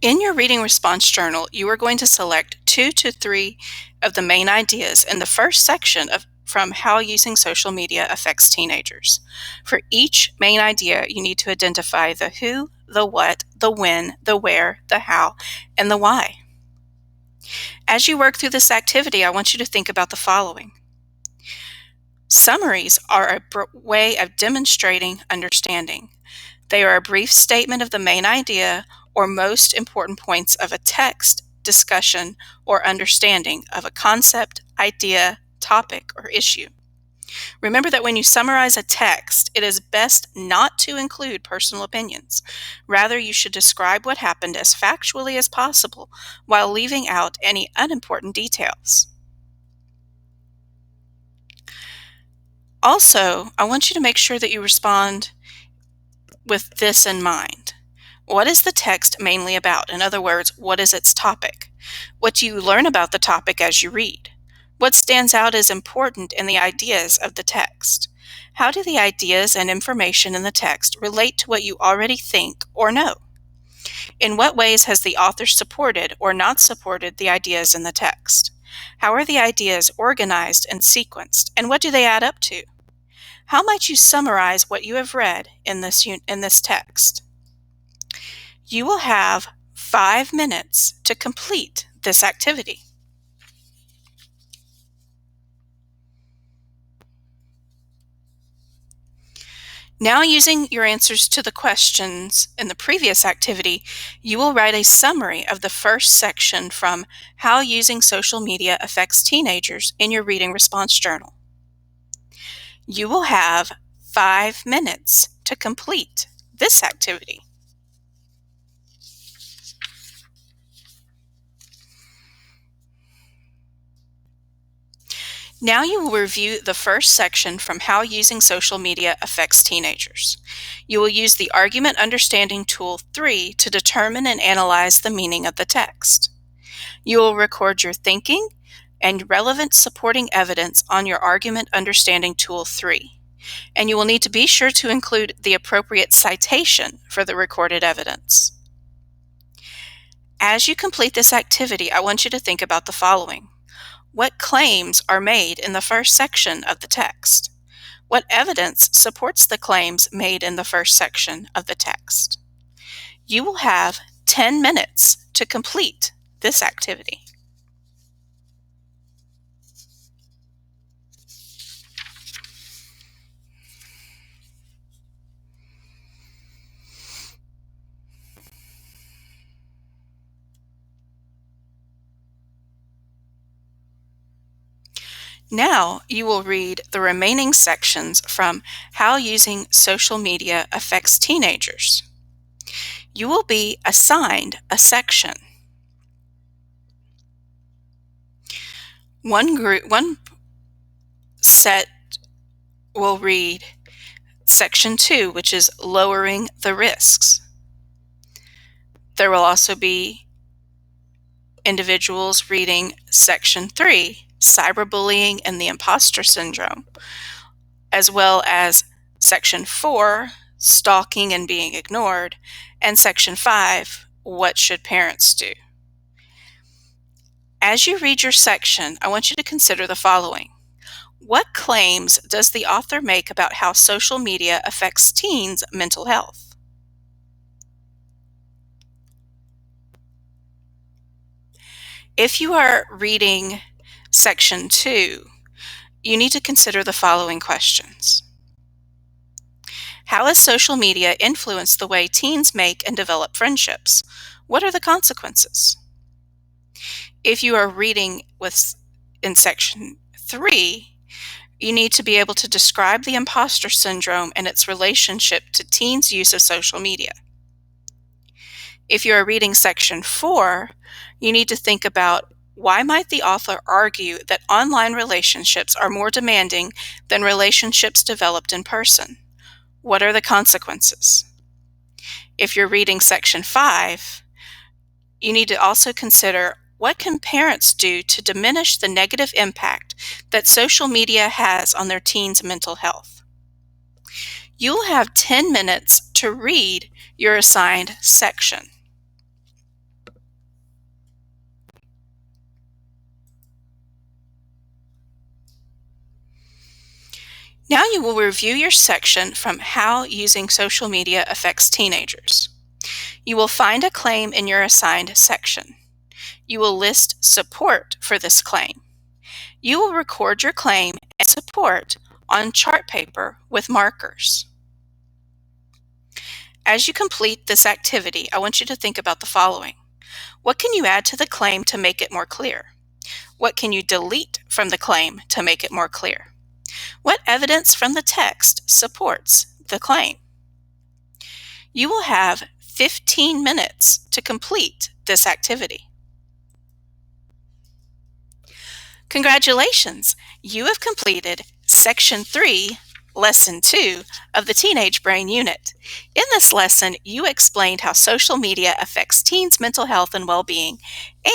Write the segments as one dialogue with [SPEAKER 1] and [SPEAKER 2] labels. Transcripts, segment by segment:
[SPEAKER 1] In your reading response journal, you are going to select 2 to 3 of the main ideas in the first section from How Using Social Media Affects Teenagers. For each main idea, you need to identify the who, the what, the when, the where, the how, and the why. As you work through this activity, I want you to think about the following. Summaries are a way of demonstrating understanding. They are a brief statement of the main idea or most important points of a text, discussion, or understanding of a concept, idea, topic, or issue. Remember that when you summarize a text, it is best not to include personal opinions. Rather, you should describe what happened as factually as possible while leaving out any unimportant details. Also, I want you to make sure that you respond with this in mind. What is the text mainly about? In other words, what is its topic? What do you learn about the topic as you read? What stands out as important in the ideas of the text? How do the ideas and information in the text relate to what you already think or know? In what ways has the author supported or not supported the ideas in the text? How are the ideas organized and sequenced, and what do they add up to? How might you summarize what you have read in this text? You will have 5 minutes to complete this activity. Now, using your answers to the questions in the previous activity, you will write a summary of the first section from How Using Social Media Affects Teenagers in your reading response journal. You will have 5 minutes to complete this activity. Now you will review the first section from How Using Social Media Affects Teenagers. You will use the Argument Understanding Tool 3 to determine and analyze the meaning of the text. You will record your thinking and relevant supporting evidence on your Argument Understanding Tool 3, and you will need to be sure to include the appropriate citation for the recorded evidence. As you complete this activity, I want you to think about the following. What claims are made in the first section of the text? What evidence supports the claims made in the first section of the text? You will have 10 minutes to complete this activity. Now you will read the remaining sections from How Using Social Media Affects Teenagers. You will be assigned a section. One set will read Section 2, which is Lowering the Risks. There will also be individuals reading Section 3, Cyberbullying and the Imposter Syndrome, as well as Section 4, Stalking and Being Ignored, and Section 5, What Should Parents Do? As you read your section, I want you to consider the following. What claims does the author make about how social media affects teens' mental health? If you are reading Section 2, you need to consider the following questions. How has social media influenced the way teens make and develop friendships? What are the consequences? If you are reading in Section 3, you need to be able to describe the imposter syndrome and its relationship to teens' use of social media. If you are reading Section 4, you need to think about why might the author argue that online relationships are more demanding than relationships developed in person? What are the consequences? If you're reading Section 5, you need to also consider what can parents do to diminish the negative impact that social media has on their teens' mental health? You'll have 10 minutes to read your assigned section. Now you will review your section from How Using Social Media Affects Teenagers. You will find a claim in your assigned section. You will list support for this claim. You will record your claim and support on chart paper with markers. As you complete this activity, I want you to think about the following. What can you add to the claim to make it more clear? What can you delete from the claim to make it more clear? What evidence from the text supports the claim? You will have 15 minutes to complete this activity. Congratulations! You have completed Section 3, Lesson 2 of the Teenage Brain Unit. In this lesson, you explained how social media affects teens' mental health and well-being,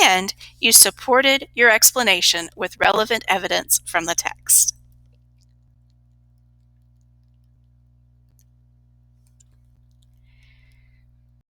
[SPEAKER 1] and you supported your explanation with relevant evidence from the text.